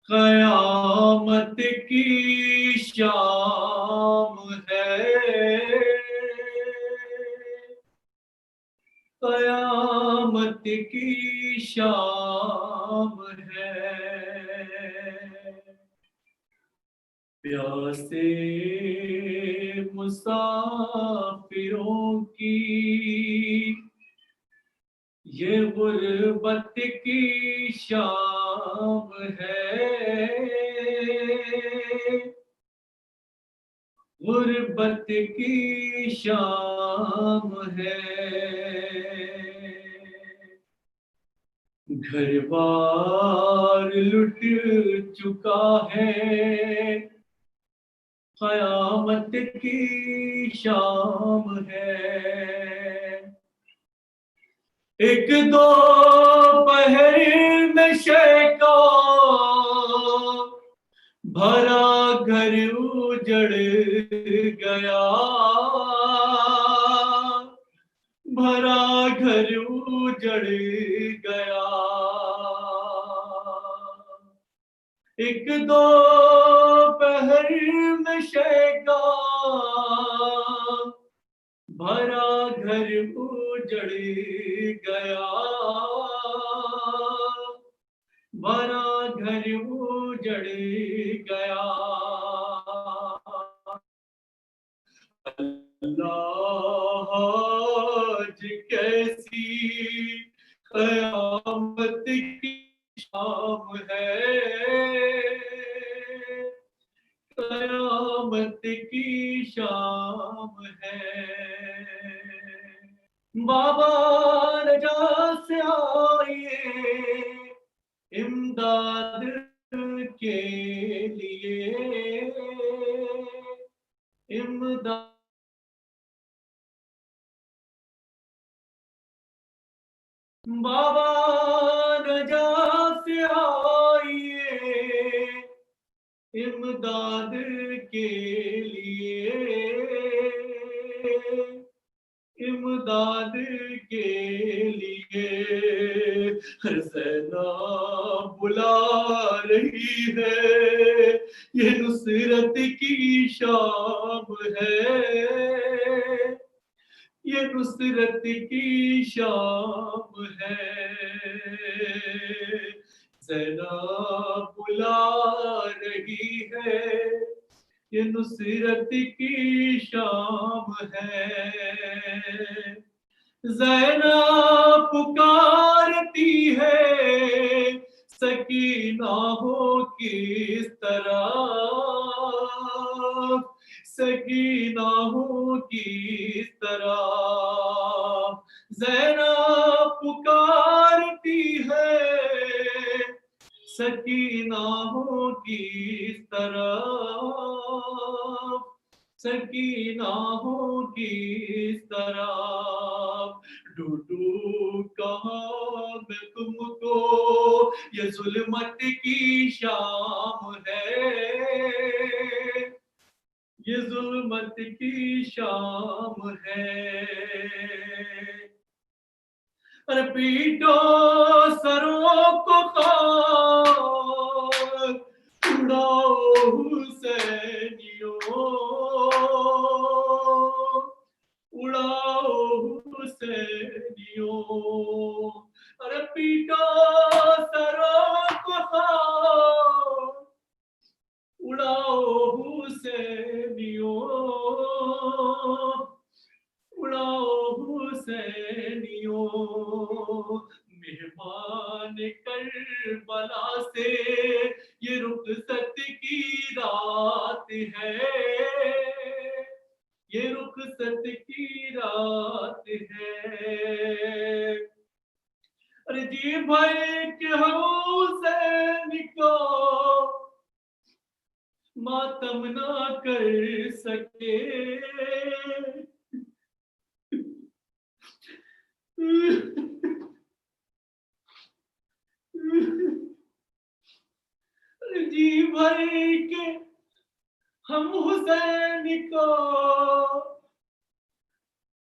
कयामत की शाम है, कयामत की शाम है। प्यासे मुसाफिरों की ये गुर्बत की शाम है, गुर्बत की शाम है। घर बार लुट चुका है, कयामत की शाम है। एक दो पहर में शैका भरा घर उजड़ गया, भरा घर उजड़ गया। एक दो पहर में शैका भरा घर उजड़ गया, भरा घर उजड़ गया। अल्लाह आज कैसी क़यामत की शाम है, क़यामत की शाम है। बाबा रजा से आइए इमदाद के लिए, इमदाद। बाबा रजा से आइए इमदाद के लिए, इमदाद के लिए। ज़ैना बुला रही है, ये नुसरत की शाम है, ये नुसरत की शाम है। ज़ैना बुला रही है, ये नुसरत की शाम है। ज़ैना पुकारती है, सकीना हो किस तरह, सकीना हो किस तरह। ज़ैना पुकारती है, सकीना हो किस तरह, सकीना हो किस तरह। ढूंढूं कहाँ मैं तुमको, ये जुल्मत की शाम है, ये जुल्मत की शाम है। अरे पीटो सरों को खाक, उड़ाओ हुसैनियों, उड़ाओ हुसैनियों। अरे पीटो सरों को खाक, उड़ाओ हुसैनियों, उड़ाओ हुसैनियों। मेहमान करबला से ये रुखसत की रात है, ये रुखसत की रात है। अरे जी भाई के हुसैन को मातम ना कर सके, जी भर के हम हुसैन को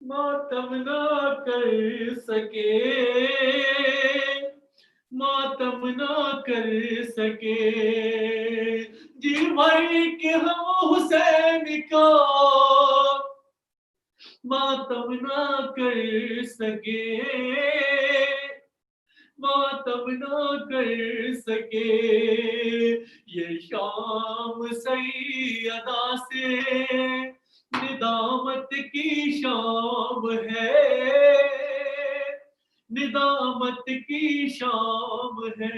मातम ना कर सके। मातम ना कर सके। जी भर के हम हुसैन का मातम ना कर सके, मातम ना कर सके। ये शाम सैयदा से निदामत की शाम है, निदामत की शाम है।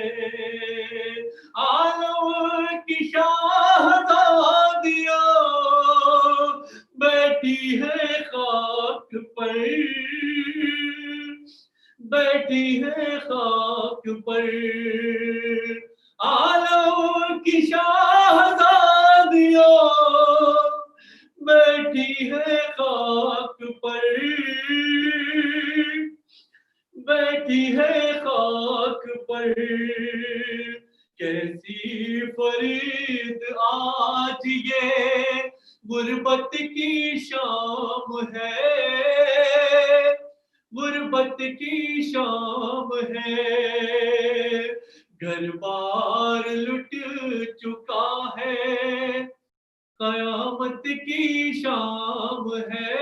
आलम की शाहजादियाँ बैठी है खाक पर, बैठी है खाक पर। आलम की शाहजादियाँ बैठी है खाक पर, बैठी है खाक पर। कैसी फरीद आज ये गुर्बत की शाम है, गुर्बत की शाम है। घर बार लुट चुका है, कयामत की शाम है,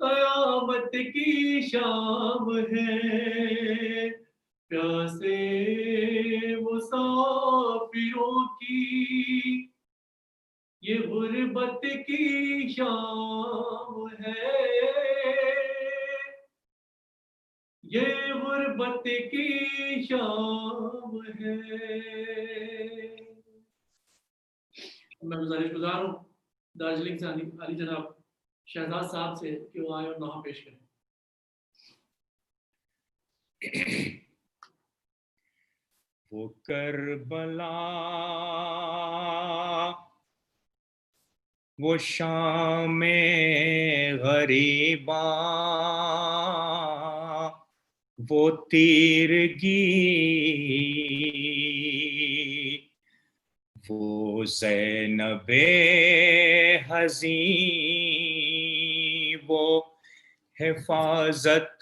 कयामत की शाम है। प्यासे मुसाफिरों की ये गुर्बत की शाम है, ये गुर्बत की शाम है। मैं गुजारिश हूँ दार्जिलिंग से अली जनाब शहजाद साहब से कि वो आए और नहा पेश करें। वो करबला, वो शाम गरीबा, वो तीरगी, वो ज़ैनबे हज़ी, वो हिफाजत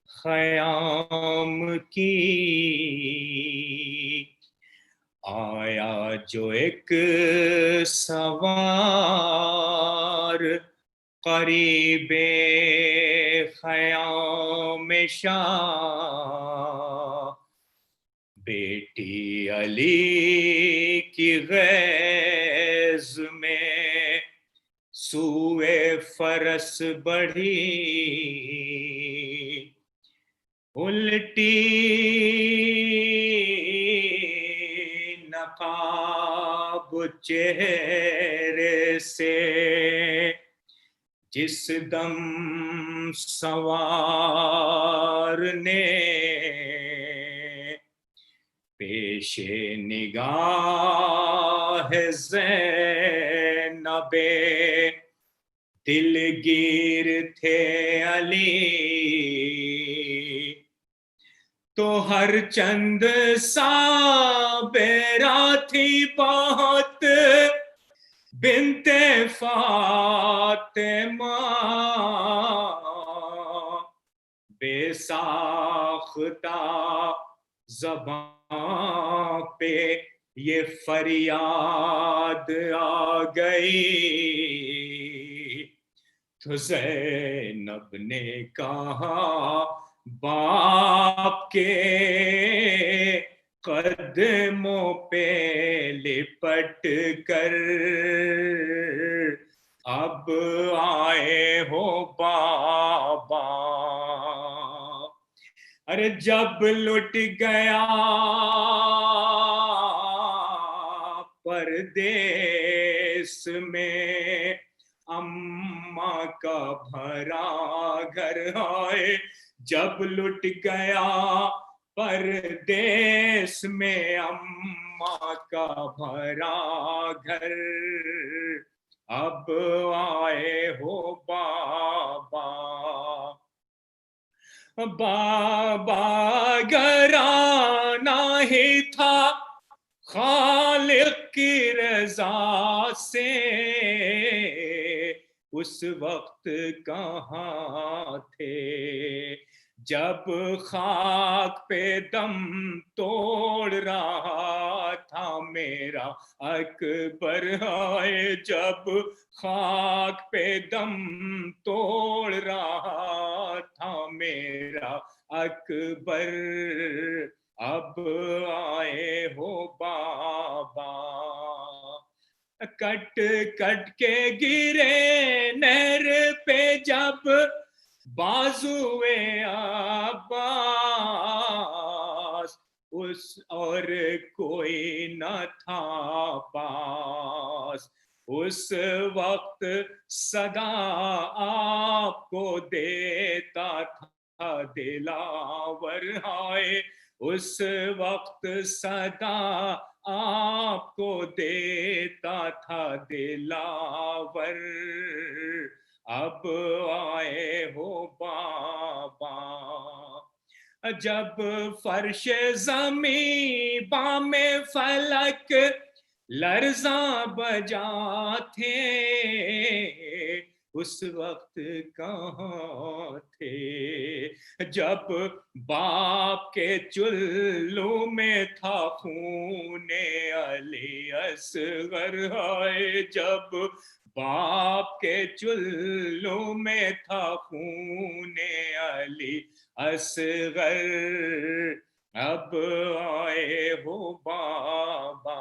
ख़याम की। आया जो एक सवार करीबे ख़याम शाह, बेटी अली की गैज़ में सूए फरस बढ़ी, उल्टी नकाब चेहरे से जिस दम सवार ने पेशे निगाह ज़ैनबे दिलगीर थे अली, तो हर चंद सा बेरा थी बहुत बिनते फातिमा, बेसाख्ता ज़बां पे ये फरियाद आ गई, तो ज़ैनब ने कहा बाप के कदमों पे लिपट कर, अब आए हो बाबा। अरे जब लुट गया परदेस में अम्मा का भरा घर, आए जब लुट गया परदेस में अम्मा का भरा घर, अब आए हो बाबा। बाबा घराना ही था खालिक की रज़ा से, उस वक्त कहाँ थे जब खाक पे दम तोड़ रहा था मेरा अकबर हाय, जब खाक पे दम तोड़ रहा था मेरा अकबर, अब आए हो बाबा। कट कट के गिरे नहर पे जब बाजुए अब्बास, उस और कोई न था पास, उस वक्त सदा आपको देता था दिलावर हाय, उस वक्त सदा आपको देता था दिलावर, अब आए हो बाबा। जब फर्श ज़मीं बामे फलक लर्ज़ा बजा थे, उस वक्त कहाँ थे, जब बाप के चुल्लू में था खूने अली असगर हाय, जब बाप के चुल्लू में था खूने अली असगर, अब आए हो बाबा।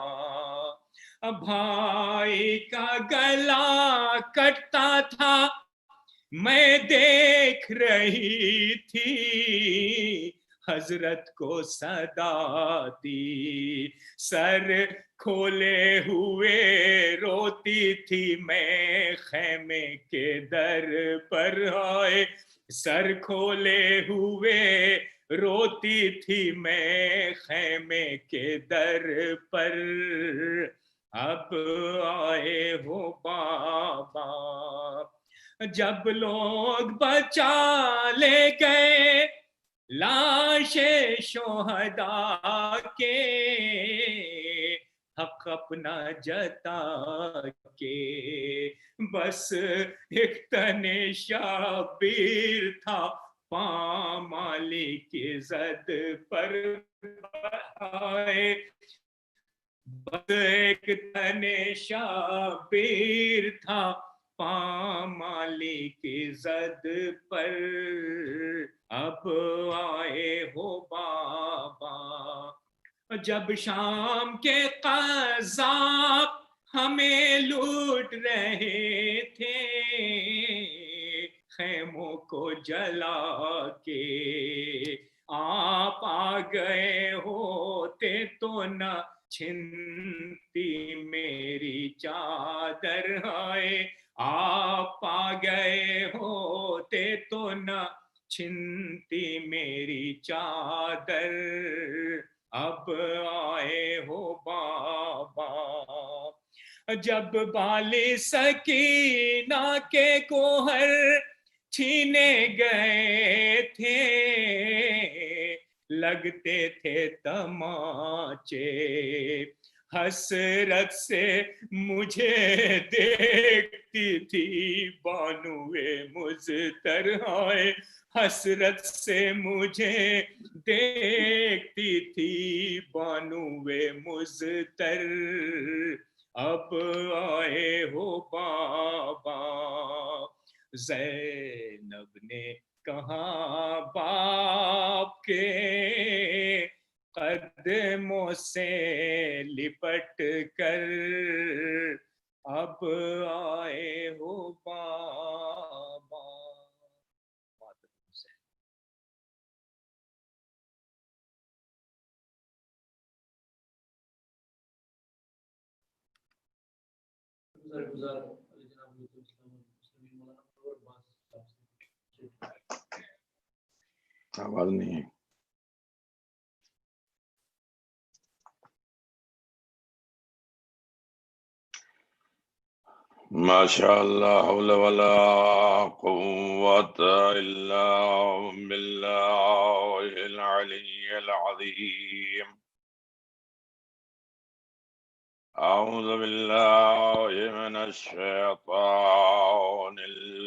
भाई का गला कटता था मैं देख रही थी, हजरत को सदा दी, सर खोले हुए रोती थी मैं खैमे के दर पर हाय, सर खोले हुए रोती थी मैं खैमे के दर पर, अब आए हो बाबा। जब लोग बचा ले गए लाशे शोहदा के, हक अपना जता के, बस एक तने शाबीर था पामाली की जद पर आए, बस एक तने शाबीर था पामाली की जद पर, अब आए हो बाबा। जब शाम के कज़ाब हमें लूट रहे थे, खेमों को जला के आप आ गए होते तो न छिनती मेरी चादर हाय, आप आ गए होते तो न छिनती मेरी चादर, अब आए हो बाबा। जब बाली सकीना के कोहर छीने गए थे, लगते थे तमाचे हसरत से मुझे देखती थी बानुए मुज़तर हाय, हसरत से मुझे देखती थी बानुए मुज़तर, अब आए हो बाबा। ज़ैनब ने कहा बाप के कदमों से लिपट कर, अब आए हो बाबा। गुजार अली जनाब मुस्लिम मौलाना और बात आवाज नहीं है। माशाअल्लाह हौला वला कुव्वता इल्ला बिल्लाहिल अलिय्यिल अज़ीम। अऊज़ु बिल्लाहि मिनश शैतानिर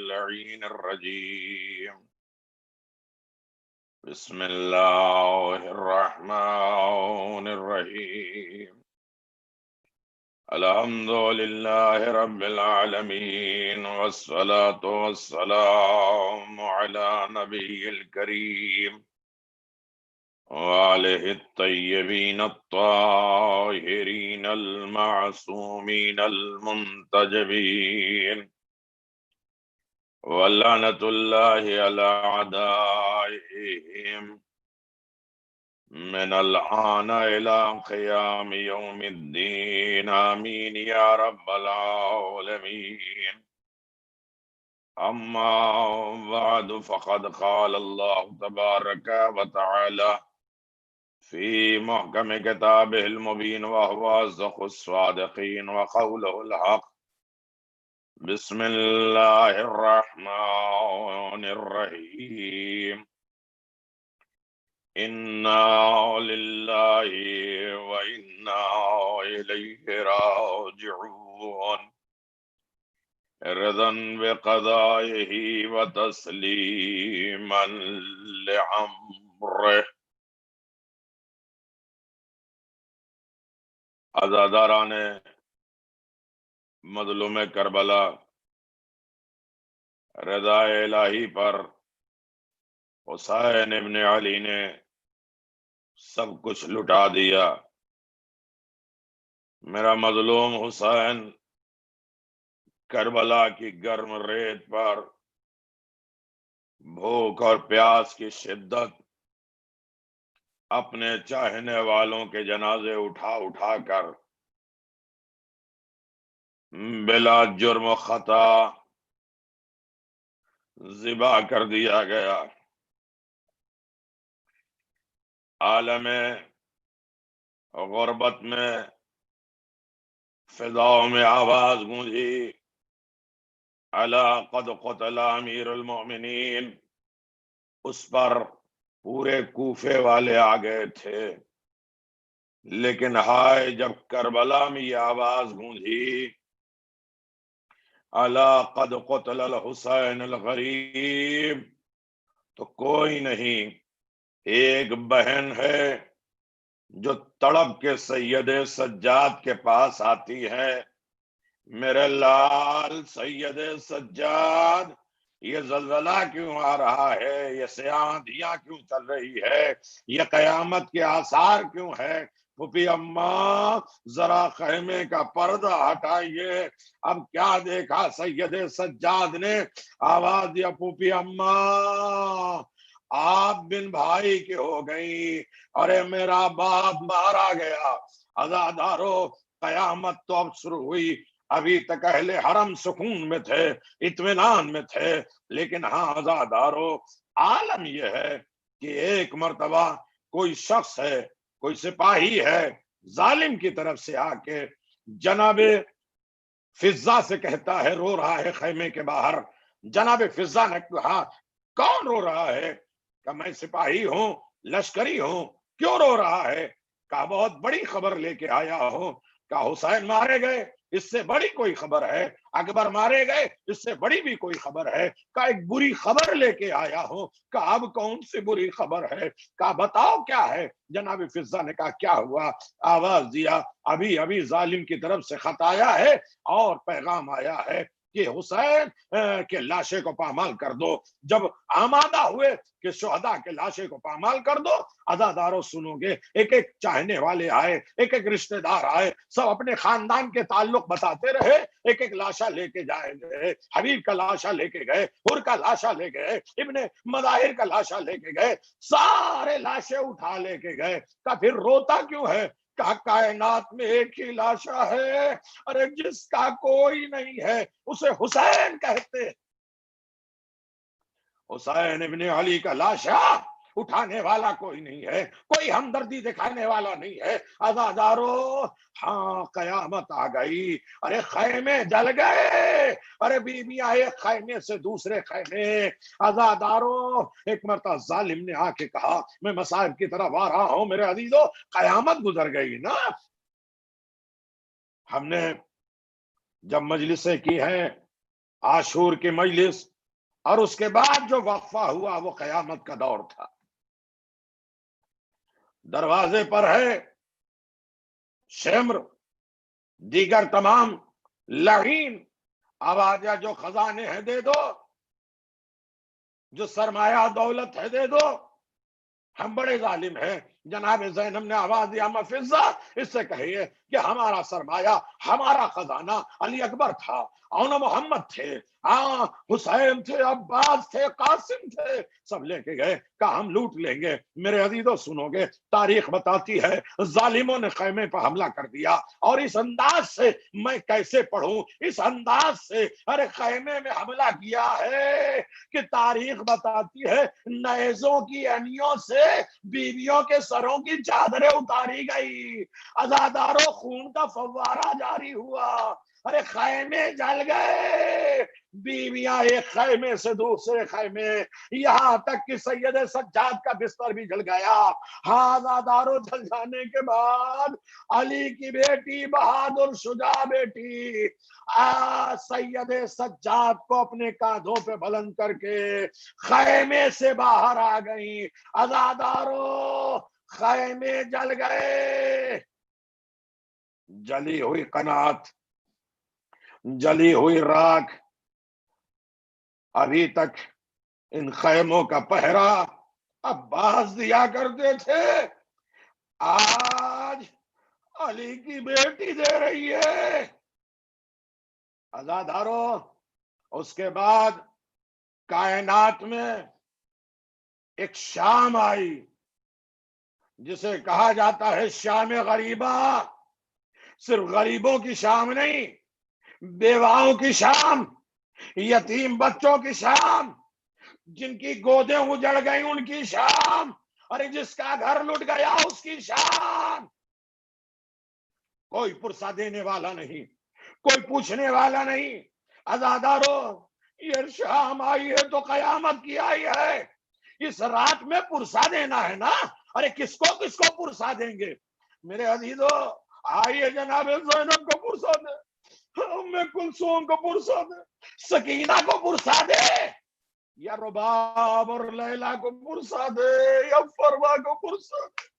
लईनिर रजीम। बिस्मिल्लाहिर्रहमानिर्रहीम। अल्हम्दुलिल्लाहि रब्बिल आलमीन वस्सलातु वस्सलामु अला नबिय्यिल करीम वालिहि त्तय्यिबीन अत्ताहिरीन अल मासूमीन अल मुंतजबीन वल्लनतुल्लाहि अला अदाइहिम मिनल आना इला क़ियाम यौमिद्दीन आमीन या रब्बल आलमीन। अम्मा बअद फ़क़द क़ाल अल्लाहु तबारक व तआला फ़ी मुहकम किताबिहिल मुबीन व हुवा अस्दक़ुस सादिक़ीन व क़ौलुहुल हक़। बिस्मिल्लाहिर्रहमानिर्रहीम। इन्ना लिल्लाहि व इन्ना इलैहि राजिऊन। रिदन बिक़दाइहि व तस्लीमन लिअम्रिह। अज़ादारान मज़लूम करबला, रज़ा इलाही पर हुसैन इब्न अली ने सब कुछ लुटा दिया। मेरा मजलूम हुसैन करबला की गर्म रेत पर भूख और प्यास की शिद्दत अपने चाहने वालों के जनाजे उठा उठा कर बिला जुर्म खता ज़िबा कर दिया गया। आलमे गुर्बत में फिजाओं में आवाज गूंजी, अला क़द क़ुतिला अमीरुल मोमिनीन। उस पर पूरे कूफे वाले आ गए थे। लेकिन हाय, जब करबला में ये आवाज गूंजी, अला क़द क़ुतिलल हुसैन अल गरीब, तो कोई नहीं, एक बहन है जो तड़प के सैयदे सज्जाद के पास आती है। मेरे लाल सैयदे सज्जाद, ये जल्जला क्यों आ रहा है, ये आंधियां क्यों चल रही है, ये कयामत के आसार क्यों है? फूफी अम्मा, जरा खैमे का पर्दा हटाइए। अब क्या देखा सैयदे सज्जाद ने? आवाज दिया, फूफी अम्मा आप बिन भाई के हो गई। अरे मेरा बाप मारा गया। अज़ादारो, कयामत तो अब शुरू हुई। अभी तक अहले हरम सुकून में थे, इत्मीनान में थे। लेकिन हाँ अज़ादारो, आलम यह है कि एक मर्तबा कोई शख्स है, कोई सिपाही है, जालिम की तरफ से आके जनाबे फिजा से कहता है, रो रहा है खैमे के बाहर। जनाबे फिजा ने कहा, कौन रो रहा है? कहा, मैं सिपाही हूं, लश्करी हूं। क्यों रो रहा है? कहा, बहुत बड़ी खबर लेके आया हूं। कहा, हुसैन मारे गए, इससे बड़ी कोई खबर है? अकबर मारे गए, इससे बड़ी भी कोई खबर है? कहा, एक बुरी खबर लेके आया हूं। कहा, अब कौन सी बुरी खबर है? कहा, बताओ क्या है? जनाब फिजा ने कहा, क्या हुआ? आवाज दिया, अभी अभी जालिम की तरफ से खत आया है और पैगाम आया है कि हुसैन के लाशे को पामाल कर दो। जब आमादा हुए कि शुहदा के लाशे को पामाल कर दो, अज़ादारों सुनोगे, एक एक चाहने वाले आए, एक एक रिश्तेदार आए, सब अपने खानदान के ताल्लुक बताते रहे। एक एक लाशा लेके जाएंगे, हबीब का लाशा लेके गए, हुर का लाशा ले गए, इब्ने मज़ाहिर का लाशा लेके गए, सारे लाशे उठा लेके गए। का फिर रोता क्यों है? कहा, कायनात में एक ही लाशा है, अरे जिसका कोई नहीं है उसे हुसैन कहते। हुसैन इब्ने अली का लाशा उठाने वाला कोई नहीं है, कोई हमदर्दी दिखाने वाला नहीं है। अज़ादारो, हाँ कयामत आ गई। अरे खैमे जल गए, अरे बीबियां एक खैमे से दूसरे खैमे। अज़ादारो, एक मरतबा जालिम ने आके कहा, मैं मसाइब की तरफ आ रहा हूं मेरे अजीजों, कयामत गुजर गई ना। हमने जब मजलिसें की हैं, आशूर की मजलिस, और उसके बाद जो वक्फा हुआ वो कयामत का दौर था। दरवाजे पर है शेम्र, दीगर तमाम लाहीन, आवाजा जो खजाने हैं दे दो, जो सरमाया दौलत है दे दो, हम बड़े जालिम हैं। जनाब ज़ैनब ने आवाज दिया, मफिजा, इससे कहिए कि हमारा सरमाया, हमारा खजाना अली अकबर था, औन मोहम्मद थे, हुसैन थे, अब्बास थे, कासिम थे, सब लेके गए, कहा हम लूट लेंगे। मेरे अजीजों सुनोगे, तारीख बताती है जालिमों ने खैमे पर हमला कर दिया, और इस अंदाज से मैं कैसे पढ़ूं, इस अंदाज से अरे खैमे में हमला किया है कि तारीख बताती है नैजों की अनियों से बीवियों के सरों की चादरें उतारी गई, अजादारों खून का फव्वारा जारी हुआ, अरे खैमे जल गए, बीवियां एक खैमे से दूसरे खैमे, यहां तक कि सैयद सज्जाद का बिस्तर भी जल गया। हाँ, आजादारों जल जाने के बाद अली की बेटी बहादुर शुजा बेटी सैयद सज्जाद को अपने कांधों पे बुलंद करके खैमे से बाहर आ गई। आजादारों खैमे जल गए, जली हुई कनात, जली हुई राख, अभी तक इन खैमों का पहरा अब्बास दिया करते थे, आज अली की बेटी दे रही है। अज़ादारों, उसके बाद कायनात में एक शाम आई जिसे कहा जाता है शाम गरीबा। सिर्फ गरीबों की शाम नहीं, बेवाओं की शाम, यतीम बच्चों की शाम, जिनकी गोदें उजड़ गई उनकी शाम, अरे जिसका घर लुट गया उसकी शाम। कोई पुरसा देने वाला नहीं, कोई पूछने वाला नहीं। अज़ादारों, ये शाम आई है तो कयामत की आई है। इस रात में पुरसा देना है ना, अरे किसको किसको पुरसा देंगे। मेरे अजीजों, आइए जनाब ज़ैनब को पुरसा दे, उम्मे कुलसूम को पुरसा दे, सकीना को पुरसा दे, या रुबाब और लैला को पुरसा दे, या फरवा को पुरसा दे।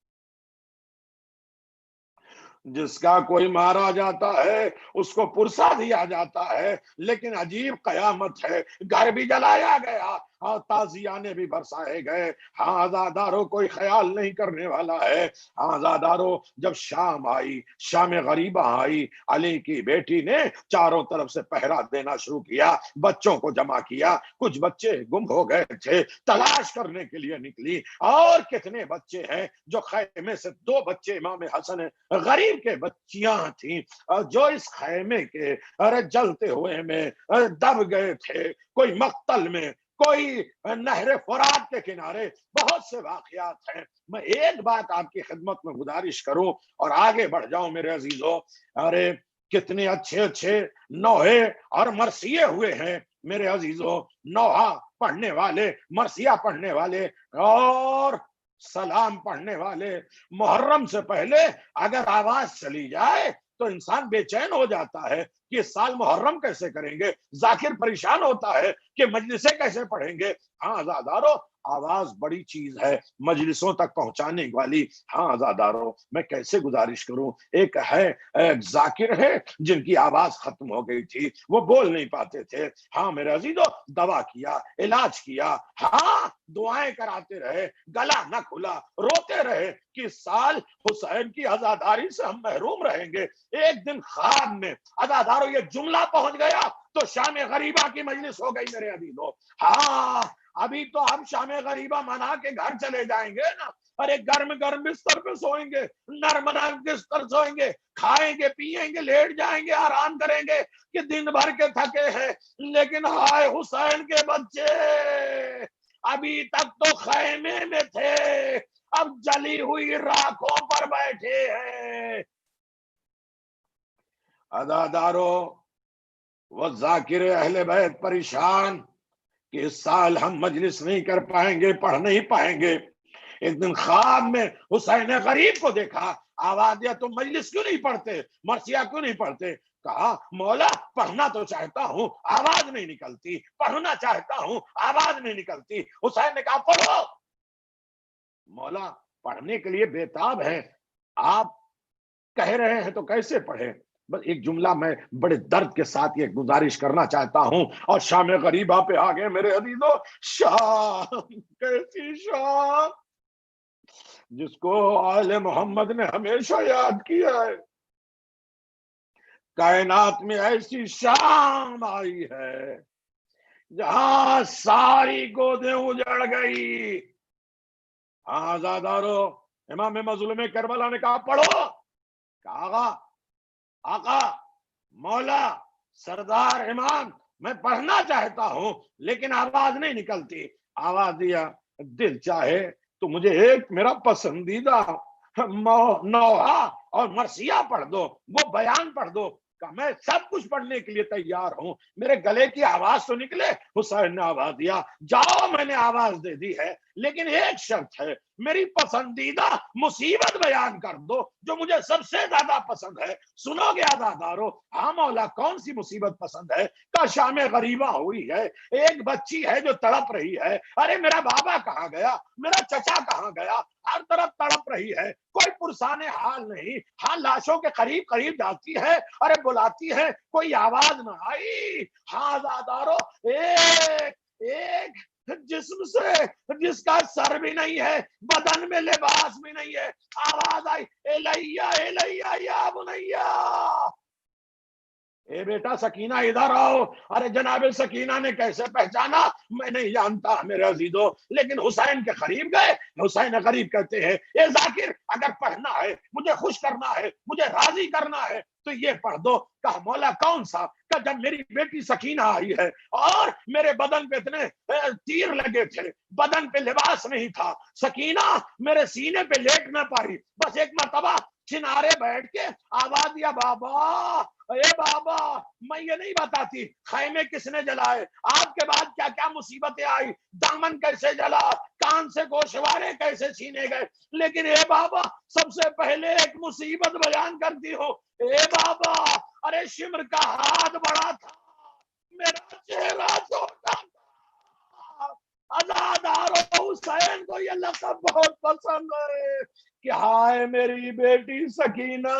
जिसका कोई मारा जाता है उसको पुरसा दिया जाता है, लेकिन अजीब कयामत है, घर भी जलाया गया और ताजियाने भी बरसाए गए। हाँ आजादारों, कोई ख्याल नहीं करने वाला है। हाँ आजादारों, जब शाम आई, शाम गरीबा आई, अली की बेटी ने चारों तरफ से पहरा देना शुरू किया, बच्चों को जमा किया। कुछ बच्चे गुम हो गए थे, तलाश करने के लिए निकली, और कितने बच्चे हैं जो खैमे से, 2 बच्चे इमाम हसन गरीब के बच्चियां थी जो इस खैमे के अरे जलते हुए में दब गए थे, कोई मक्तल में, कोई नहर फुरात के किनारे। बहुत से वाकयात हैं। मैं एक बात आपकी खिदमत में गुजारिश करूं और आगे बढ़ जाऊं मेरे अजीजों। अरे कितने अच्छे अच्छे नौहे और मरसिये हुए हैं मेरे अजीजों, नौहा पढ़ने वाले, मरसिया पढ़ने वाले और सलाम पढ़ने वाले। मुहर्रम से पहले अगर आवाज चली जाए तो इंसान बेचैन हो जाता है कि इस साल मुहर्रम कैसे करेंगे। जाकिर परेशान होता है कि मजलिसें कैसे पढ़ेंगे। हाँ आजादारों, आवाज बड़ी चीज है मजलिसों तक पहुंचाने वाली। हाँ आजादारों, मैं कैसे गुजारिश करूं। एक है, एक जाकिर है जिनकी आवाज खत्म हो गई थी, वो बोल नहीं पाते थे। हाँ मेरे अजीजों, दवा किया, इलाज किया, हाँ दुआएं कराते रहे, गला न खुला, रोते रहे कि साल हुसैन की आजादारी से हम महरूम रहेंगे। एक दिन ख्वाब में अदादारों ये जुमला पहुंच गया तो शाम गरीबा की मजलिस हो गई मेरे अजीजों। हाँ, अभी तो हम शाम गरीबा मना के घर चले जाएंगे ना, अरे गर्म गर्म बिस्तर पे सोएंगे, नरम नरम बिस्तर सोएंगे, खाएंगे पिएंगे, लेट जाएंगे, आराम करेंगे कि दिन भर के थके हैं। लेकिन हाय हुसैन के बच्चे अभी तक तो खैमे में थे, अब जली हुई राखों पर बैठे हैं। अदादारों, वो जाकिर अहले बैत परेशान कि इस साल हम मजलिस नहीं कर पाएंगे, पढ़ नहीं पाएंगे। एक दिन ख्वाब में हुसैन गरीब को देखा, आवाज दिया तुम मजलिस क्यों नहीं पढ़ते, मरसिया क्यों नहीं पढ़ते। कहा मौला पढ़ना तो चाहता हूं, आवाज नहीं निकलती, पढ़ना चाहता हूं, आवाज नहीं निकलती। हुसैन ने कहा पढ़ो। मौला पढ़ने के लिए बेताब हैं। आप कह रहे हैं तो कैसे पढ़े? बस एक जुमला मैं बड़े दर्द के साथ ये गुजारिश करना चाहता हूं। और शाम गरीबा पे आ गए मेरे अजीजों। शाम, कैसी शाम जिसको आले मोहम्मद ने हमेशा याद किया है। कायनात में ऐसी शाम आई है जहां सारी गोदें उजड़ गई। आजादारो, इमाम मज़लूम करबला ने कहा पढ़ो। कहा आका, मौला, सरदार, इमाम, मैं पढ़ना चाहता हूं लेकिन आवाज नहीं निकलती। आवाज दिया, दिल चाहे तो मुझे एक मेरा पसंदीदा नौहा और मरसिया पढ़ दो, वो बयान पढ़ दो। कहा मैं सब कुछ पढ़ने के लिए तैयार हूं, मेरे गले की आवाज तो निकले। हुसैन ने आवाज दिया, जाओ मैंने आवाज दे दी है, लेकिन एक शर्त है, मेरी पसंदीदा मुसीबत बयान कर दो जो मुझे सबसे ज्यादा पसंद है। सुनोगे अदादारो? हाँ मौला, कौन सी मुसीबत पसंद है? का शाम गरीबा हुई है, एक बच्ची है जो तड़प रही है। अरे मेरा बाबा कहाँ गया, मेरा चचा कहाँ गया, हर तरफ तड़प रही है, कोई पुरसाने हाल नहीं। हाँ लाशों के करीब करीब जाती है, अरे बुलाती है, कोई आवाज ना आई। हाँ अदादारो, एक एक जिस्म से जिसका सर भी नहीं है, बदन में लिबास भी नहीं है, आवाज आई, एलैया एलैया या बुनैया, ए बेटा सकीना इधर आओ। अरे जनाबे सकीना ने कैसे पहचाना मैं नहीं जानता मेरे अजीजों, लेकिन हुसैन के करीब गए। हुसैन करीब कहते हैं, ए जाकिर, अगर पढ़ना है, मुझे खुश करना है, मुझे राजी करना है तो ये पढ़ दो। कहा मौला कौन सा? कहा जब मेरी बेटी सकीना आई है और मेरे बदन पे इतने तीर लगे थे, बदन पे लिबास नहीं था, सकीना मेरे सीने पे लेट ना पाई, बस एक मरतबा किनारे बैठ के आवाज दिया, बाबा, अरे बाबा, मैं ये नहीं बताती खैमे किसने जलाए, आपके बाद क्या क्या मुसीबतें आई, दामन कैसे जला, कान से गोशवारे कैसे छीने गए, लेकिन ए बाबा सबसे पहले एक मुसीबत बयान करती हो। ए बाबा, अरे शिमर का हाथ बड़ा था, मेरा चेहरा छोटा था। अज़ादारो, हुसैन को ये लक़ब बहुत पसंद है कि हाय मेरी बेटी सकीना।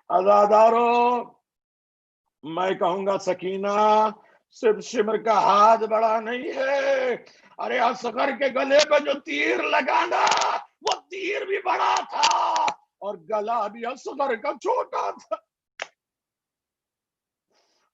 अज़ादारो, मैं कहूंगा सकीना सिर्फ शिमर का हाथ बड़ा नहीं है, अरे असगर के गले पे जो तीर लगाना, वो तीर भी बड़ा था और गला भी असगर का छोटा था।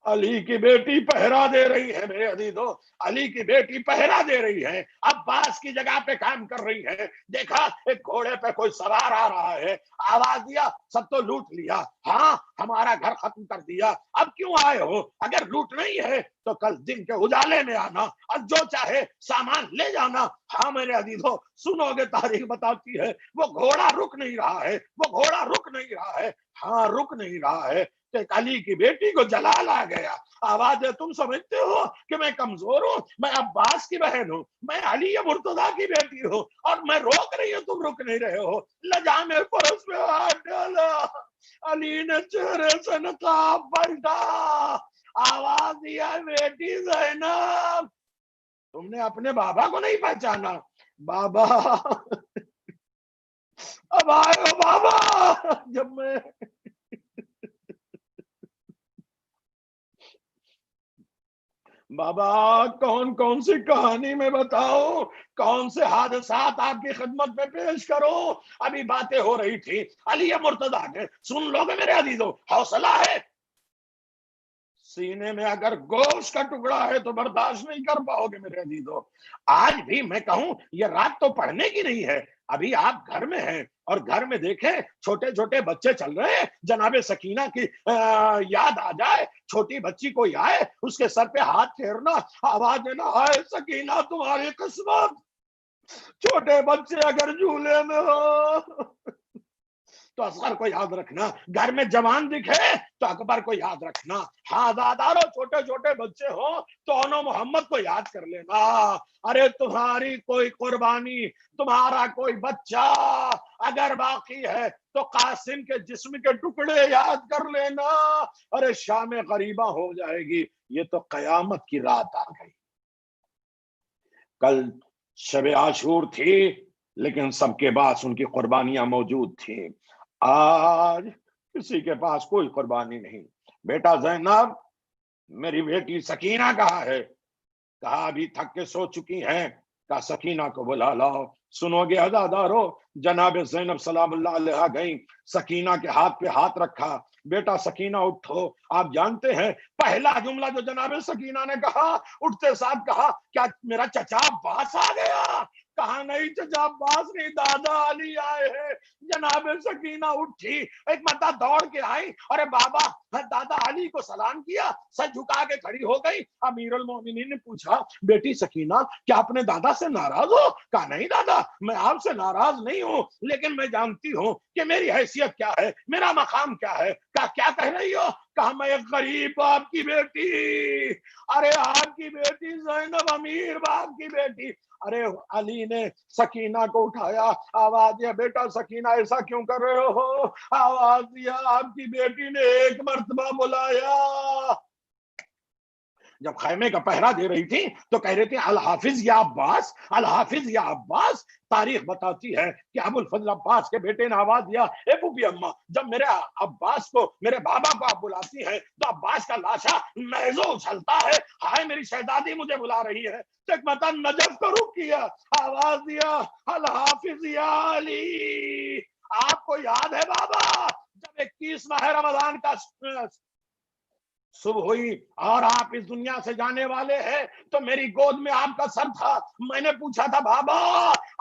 अली की बेटी पहरा दे रही है मेरे अजीजों, अली की बेटी पहरा दे रही है, अब्बास की जगह पे काम कर रही है। देखा एक घोड़े पे कोई सवार आ रहा है, आवाज दिया, सब तो लूट लिया, हाँ हमारा घर खत्म कर दिया, अब क्यों आए हो? अगर लूट नहीं है तो कल दिन के उजाले में आना और जो चाहे सामान ले जाना। हाँ मेरे अजीजों, सुनोगे तारीख बताती है, वो घोड़ा रुक नहीं रहा है, वो घोड़ा रुक नहीं रहा है, हाँ रुक नहीं रहा है। अली की बेटी को जलाल आ गया, आवाज है, तुम समझते हो कि मैं कमजोर हूँ? मैं अब्बास की बहन हूँ, मैं अली मुर्तजा की बेटी हूँ और मैं रोक रही हूँ, तुम रुक नहीं रहे हो। लजा में परस में हाथ डाला, अली ने चेहरे से नकाब पलटा, आवाज दिया, बेटी ज़ैनब, तुमने अपने बाबा को नहीं पहचाना? बाबा, अब आए हो बाबा। जब मैं बाबा कौन कौन सी कहानी में बताओ, कौन से हादसात आपकी खिदमत में पेश करो? अभी बातें हो रही थी अली मुर्तजा के, सुन लोगे मेरे अजीजों, हौसला है, सीने में अगर गोश्त का टुकड़ा है तो बर्दाश्त नहीं कर पाओगे मेरे अजीजों। आज भी मैं कहूं ये रात तो पढ़ने की नहीं है, अभी आप घर में हैं और घर में देखें छोटे छोटे बच्चे चल रहे हैं, जनाबे सकीना की याद आ जाए, छोटी बच्ची कोई आए उसके सर पे हाथ फेरना, आवाज देना, हाय सकीना तुम्हारी किस्मत, छोटे बच्चे अगर झूले में हो तो असगर को याद रखना, घर में जवान दिखे तो अकबर को याद रखना, हाँ दादारो छोटे छोटे बच्चे हो तो ओनो मोहम्मद को याद कर लेना। अरे तुम्हारी कोई कुर्बानी, तुम्हारा कोई बच्चा अगर बाकी है तो कासिम के जिस्म के टुकड़े याद कर लेना। अरे शाम गरीबा हो जाएगी, ये तो कयामत की रात आ गई। कल शब आशूर थी, लेकिन सबके पास उनकी कुर्बानियां मौजूद थी। आज किसी के पास कोई कुर्बानी नहीं। बेटा ज़ैनब, मेरी बेटी सकीना कहाँ है? कहा अभी थक के सो चुकी हैं। कहा सकीना को बुला लाओ। सुनोगे अज़ादारो, जनाब ज़ैनब सलामुल्लाह अलैहा गई, सकीना के हाथ पे हाथ रखा। बेटा सकीना उठो। आप जानते हैं पहला जुमला जो जनाब सकीना ने कहा, उठते साथ कहा, क्या मेरा चचा अब्बास आ गया? कहा नहीं चचा अब्बास नहीं, दादा अली आए हैं। जनाब सकीना उठी, एक मर्दा दौड़ के आई, अरे बाबा, दादा अली को सलाम किया, सर झुका के खड़ी हो गई। अमीरुल मोमिनीन ने पूछा, बेटी सकीना क्या अपने दादा से नाराज हो? कहा नहीं दादा, मैं आपसे नाराज नहीं हूं, लेकिन मैं जानती हूं कि मेरी हैसियत क्या है, मेरा मकाम क्या है। कहा क्या कह रही हो? कहा मैं एक गरीब बाप की बेटी, अरे आपकी बेटी ज़ैनब अमीर बाप की बेटी। अरे अली ने सकीना को उठाया, आवाज दिया, बेटा सकीना ऐसा क्यों कर रहे हो? आवाज दिया, आपकी बेटी ने एक मर्तबा बुलाया। जब खैमे का पहरा दे रही थी तो कह रहे थे अल हाफिज या अब्बास, अल हाफिज या अब्बास। तारीख बताती है कि अबुल फजल अब्बास के बेटे ने आवाज दिया, ए पुपी अम्मा, जब मेरे अब्बास को, मेरे बाबा को आप बुलाती हैं तो अब्बास का लाशा महजो उछलता है। हाय मेरी शहजादी मुझे बुला रही है। तो एक मता नजफ को रुक किया, आवाज दिया, अल हाफिज या अली। आपको याद है बाबा, जब 21 माह रमजान का सुबह हुई और आप इस दुनिया से जाने वाले हैं, तो मेरी गोद में आपका सर था। मैंने पूछा था बाबा,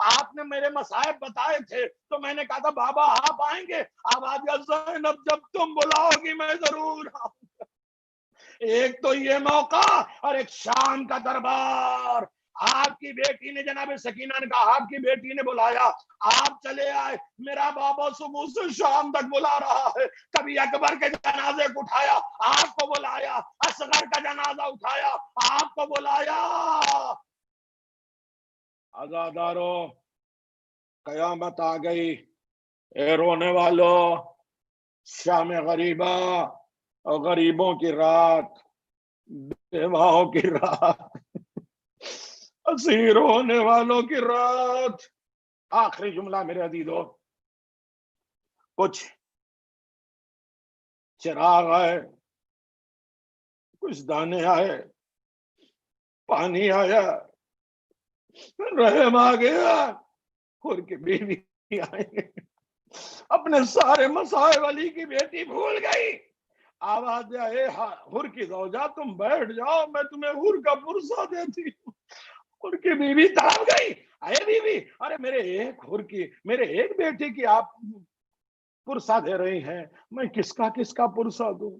आपने मेरे मसाइब बताए थे, तो मैंने कहा था बाबा आप आएंगे। आवाज ज़ैनब जब तुम बुलाओगी मैं जरूर आऊंगा। एक तो ये मौका और एक शाम का दरबार। आपकी बेटी ने, जनाब सकीना ने कहा, आपकी बेटी ने बुलाया, आप चले आए। मेरा बाबा सुबह से शाम तक बुला रहा है। कभी अकबर के जनाजे को उठाया, आपको बुलाया, असगर का जनाजा उठाया, आपको बुलाया। आजादारो, कयामत आ गई। ए रोने वालों, शाम गरीबा और गरीबों की रात, बेवाओं की रात, असीर होने वालों की रात। आखिरी जुमला मेरे अजीजों, कुछ चिराग आए, कुछ दाने आए, पानी आया, रहम आ गया, खुर की बीवी आए, अपने सारे मसाए वाली की बेटी भूल गई। आवाज दिया, ए हुर की दौजा तुम बैठ जाओ, मैं तुम्हें हुर का पुरसा देती हूँ। हुर की बीवी तड़प गई, अरे बीवी, अरे मेरे एक बेटे की आप पुरसा दे रही हैं, मैं किसका किसका पुरसा दूं?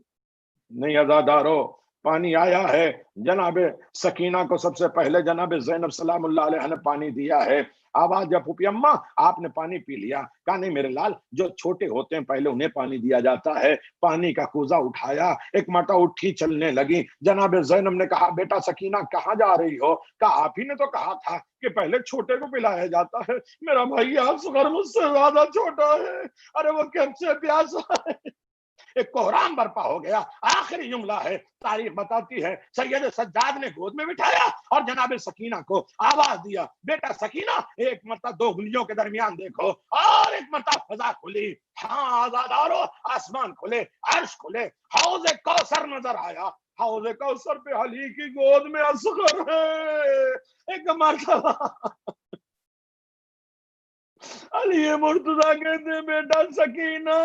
नहीं अज़ादारो, पानी आया है। जनाबे सकीना को सबसे पहले जनाबे ज़ैनब सलामुल्लाह अलैहा ने पानी दिया है। आवाज जब पुपी अम्मा आपने पानी पी लिया? कहा नहीं मेरे लाल, जो छोटे होते हैं पहले उन्हें पानी दिया जाता है। पानी का कूजा उठाया, एक मटा उठी चलने लगी। जनाबे ज़ैनब ने कहा, बेटा सकीना कहाँ जा रही हो? कहा आप ही ने तो कहा था कि पहले छोटे को पिलाया जाता है। मेरा भाई असगर मुझसे ज्यादा छोटा है, अरे वो कब से प्यासा है। एक कोहराम बर्पा हो गया। आखिरी जुमला है, तारीख बताती है, सैयद सज्जाद ने गोद में बिठाया और जनाब सकीना को आवाज दिया, बेटा सकीना एक मरतबा दो उंगलियों के दरमियान देखो। और एक मरतबा फजा खुली, हाँ आजादारो, आसमान खुले, अर्श खुले, हौज़े कौसर नजर आया। हौज़े कौसर पे अली की गोद में असगर है। एक मरतबा अली मुर्तजा कहते, बेटा सकीना,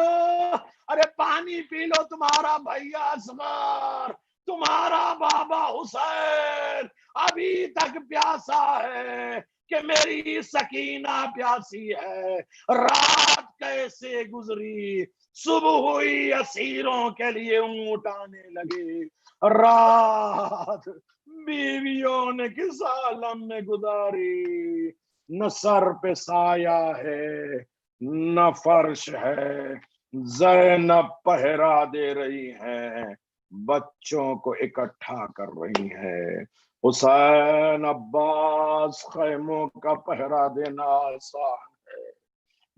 अरे पानी पी लो, तुम्हारा भैया असगर, तुम्हारा बाबा हुसैन अभी तक प्यासा है कि मेरी सकीना प्यासी है। रात कैसे गुजरी, सुबह हुई, असीरों के लिए ऊंट आने लगे। रात बीवियों ने किस आलम में गुजारी, न सर पे साया है न फर्श है। ज़ैनब पहरा दे रही हैं, बच्चों को इकट्ठा कर रही हैं। हुसैन अब्बास खैमों का पहरा देना आसान है,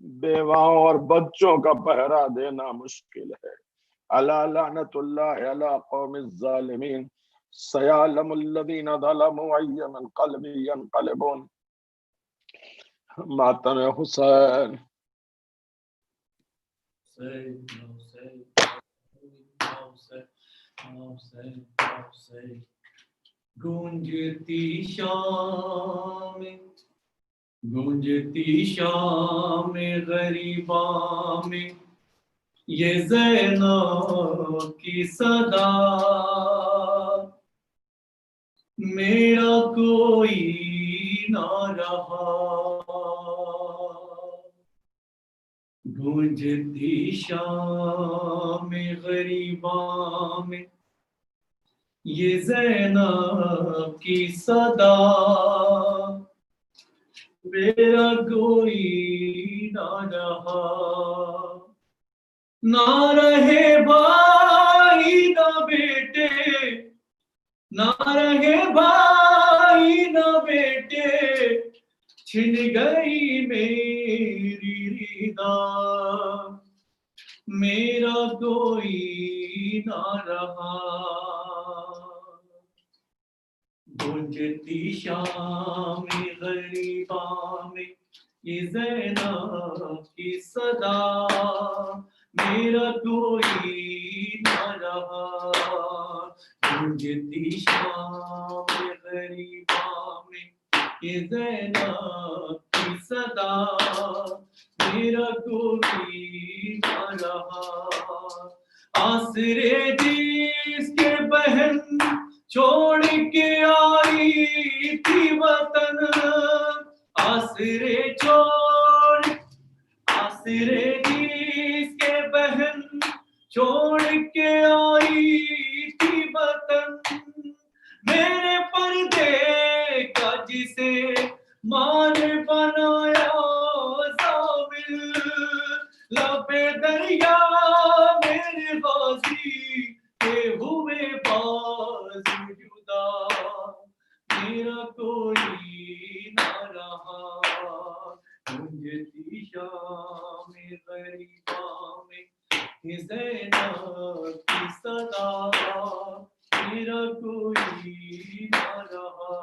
बेवाओं और बच्चों का पहरा देना मुश्किल है। अला लानतुल्लाह अला कौमिज़ ज़ालिमीन। सयालमुल्लदीन ज़लमू अय्यमल क़ल्बि यनक़लिबून। मातम हुसैन। गूंजती शाम गरीबा में ये ज़ैनब की सदा, मेरा कोई ना रहा। गूंजती शाम गरीबा में ये ज़ैनब की सदा, मेरा कोई ना रहा। ना रहे भाई ना बेटे, ना रहे भाई ना बेटे, छिन गई मेरी रिदा, मेरा कोई ना रहा। गूंजती शाम गरीबा में ये ज़ैनब की सदा, मेरा कोई ना रहा। गूंजती शाम गरीबा में ये ज़ैनब की सदा, मेरा कोई ना रहा। आसरे जिसके बहन छोड़ के आई थी वतन, आसरे जिसके बहन छोड़ के आई थी वतन, मेरे पर्दे का जिसे मान बनाया ज़ामिल, लबे दरिया मेरे गाज़ी के हुए बाज़ जुदा, मेरा कोई ना रहा। गूंजती शाम गरीबा में ये ज़ैनब की सदा, मेरा कोई ना रहा।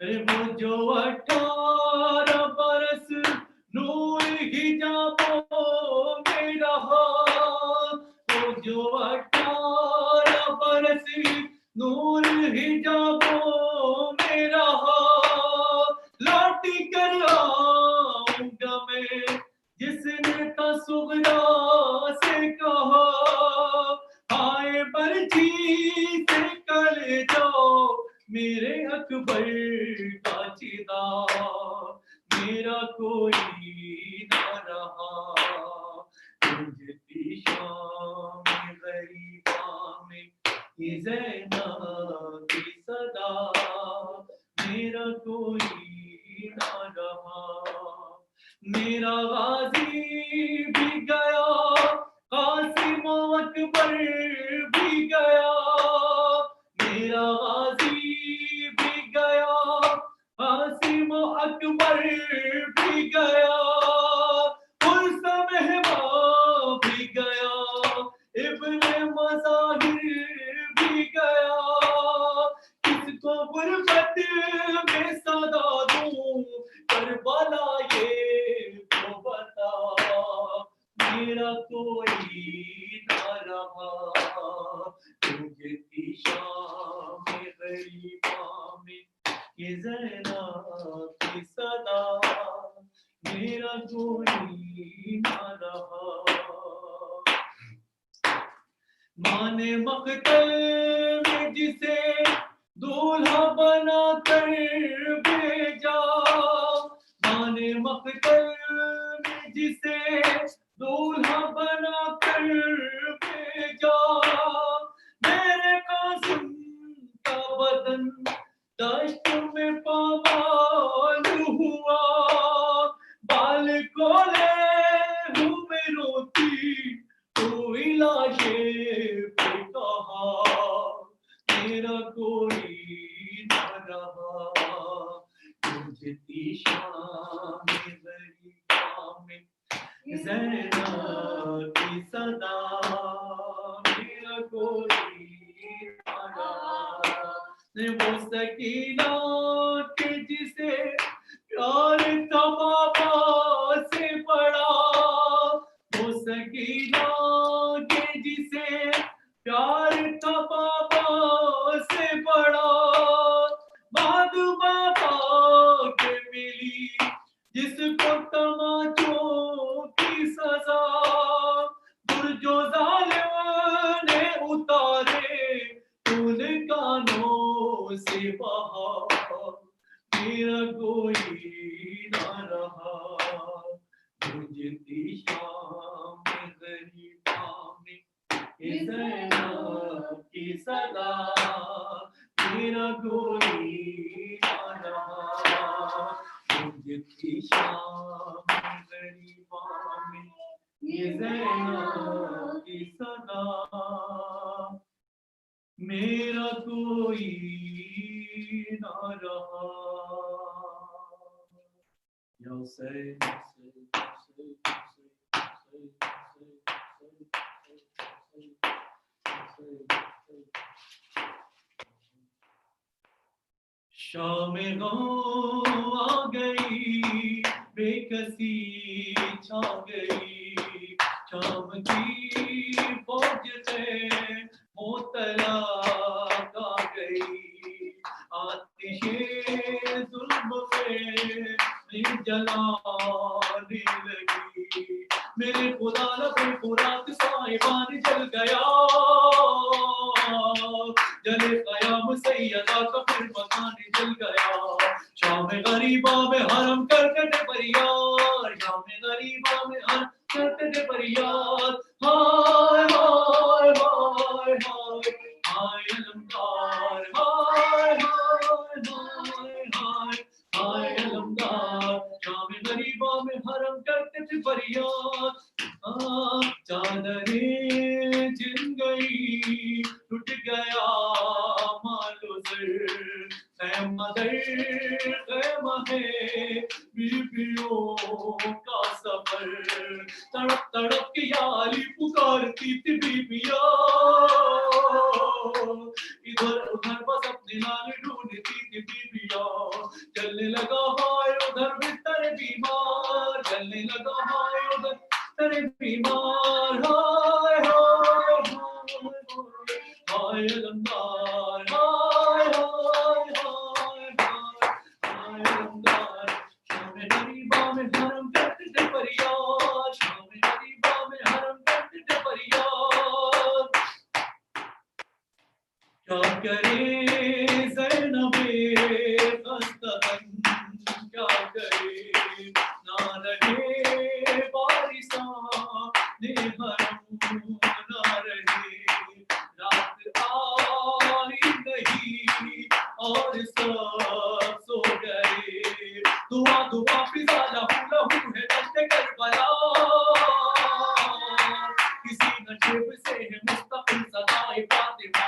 वो जो 18 बरस नूर हिजाबों में रहा, वो जो 18 बरस नूर हिजाबों में रहा, लौट कर आऊंगा मैं जिसने तसुगरा से कहा, हाय बरछी से कल जाओ मेरे अकबर का चिदा, मेरा कोई ना रहा। गूंजती शाम गरीबा में ये ज़ैनब की सदा, मेरा कोई ना रहा। मेरा गाज़ी भी गया, कासिम अकबर भी गया, मेरा गाज़ी भी गया, कासिम अकबर भी गया, कुलसुम भी गया, इब्ने मज़ाहिर भी गया, किसको गुरबत में सदा दूं करबला ये तो बता, मेरा कोई ना रहा। गूंजती शाम गरीबा में ये ज़ैनब की सदा, मेरा कोई ना रहा। माने मक़तल में जिसे दूल्हा बना कर भेजा, माने मक़तल में जिसे दूल्हा बना कर भेजा, मेरे कासिम का बदन दश्त में पामाल हुआ, बाल कोले हुए रोती तो इलाशे पे कहा, मेरा कोई ना रहा। गूंजती शाम गरीबा में ज़ैनब की सदा, मेरा कोई मेरा कोई ना रहा गुजरती शाम गरीबा में ये ज़ैनब की सदा मेरा कोई ना रहा गुजरती शाम गरीबा में ये ज़ैनब की सदा मेरा कोई ना रहा या हुसैन शाम गम आ गई बेकसी छा गई शाम की फौज से मोतला आ गई आतिशे जुल्म में जलाने लगी मेरे खुदा लबे फुरात साहिबान जल गया जले कयाम सैयदा का फिर मकान जल गया शाम गरीबा में हरम करकट परियार शाम गरीबा में हरम करकट परियार हाय हाय हाय हाय हाय अलमदार हाय हाय हाय हाय हाय अलमदार शाम गरीबा में हरम करकट परियार चादरें जिन गई टूट गया मालो सर खैमा है बीबियों का सफर तड़प तड़प के याली पुकारती थी बीबिया इधर उधर बस अपने लाल ढूंढती थी बीबिया चलने लगा हाय उधर बिस्तर बीमार चलने लगा हाय उधर तेरे बीमार हाय हाय हाय हाय अलमदार हाय हाय हाय हाय अलमदार शाम गरीबा में हरम करते परियार शाम गरीबा में हरम करते परियार क्या करे ज़ैनबे ख़स्तगन क्या करे ना रहे बारिशा ने हरम ना रहे रात आई नहीं और सब सो गए दुआ दुआ फिजा लहू लहू है दर्द करबला किसी नशेब से है मुस्तकिल सदाए फातिमा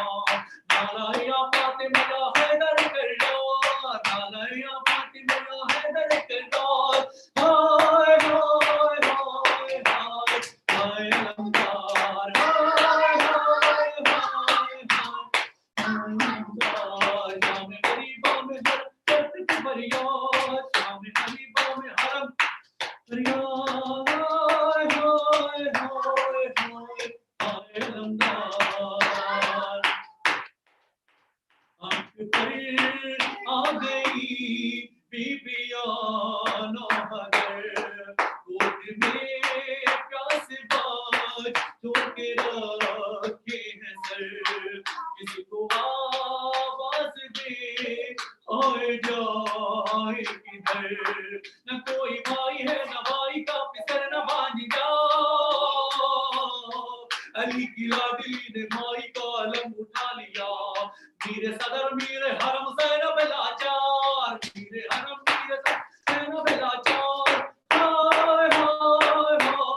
नाला या फातिमा या हैदर करदार नाला या फातिमा या हैदर करदार हाय हाय हाय हाय हाय अलमदार हाय हाय हाय हाय अलमदार शाम गरीबा में हर करते फरियाद शाम गरीबा में हरम फरियाद हाय हाय हाय हाय हाय अलमदार आंख पर आ गई बीबिया नौहगर गोद में प्यास बाज छोड़ के रखे हैं सर किसको आवाज दे आए जाए किधर न कोई भाई है न भाई का पिसर न भांजा अली की लाडली ने माई का अलम उठा लिया मीरे सदर मीरे हरम ज़ैनब लाचार मीरे हरम मीरे ज़ैनब लाचार हाय हाय हाय हाय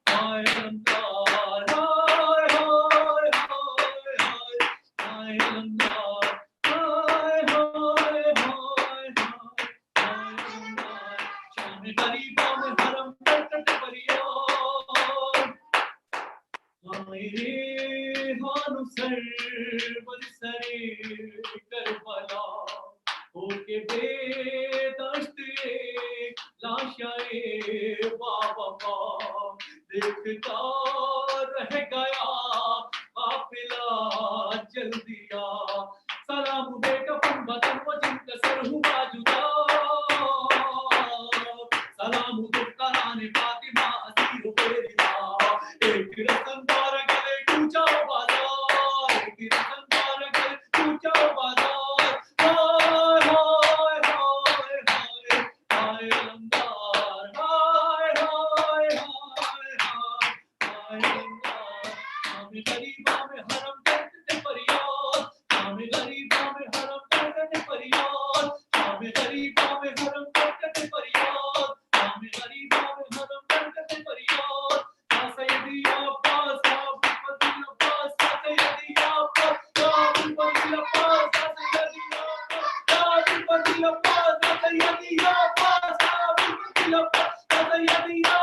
हाय अलमदार हाय हाय हाय हाय हाय अलमदार हाय हाय हाय हाय हाय अलमदार शाम गरीबा में हरम करकट परियार हाय रे हानु सर बरसरे करबला होके बेदस्त लाशाए बाबा का देखता रह गया काफिला चल दिया सलाम बेकफन बदन वजन कसर हुआ जुदा सलाम दुक्करान फातिमा असीर बेरिदा एक रसमदार गले कूचा बाजार एक रसमदार गले कूचा बाजार हाय हाय शाम गरीबा में हरम करके थे फरियाद, शाम गरीबा में हरम करके थे फरियाद। या सैयदी या अब्बास या अबुल फजील अब्बास, या सैयदी या अब्बास या अबुल फजील अब्बास, या सैयदी या अब्बास या अबुल फजील अब्बास, या सैयदी या अब्बास या अबुल फजील अब्बास, या सैयदी या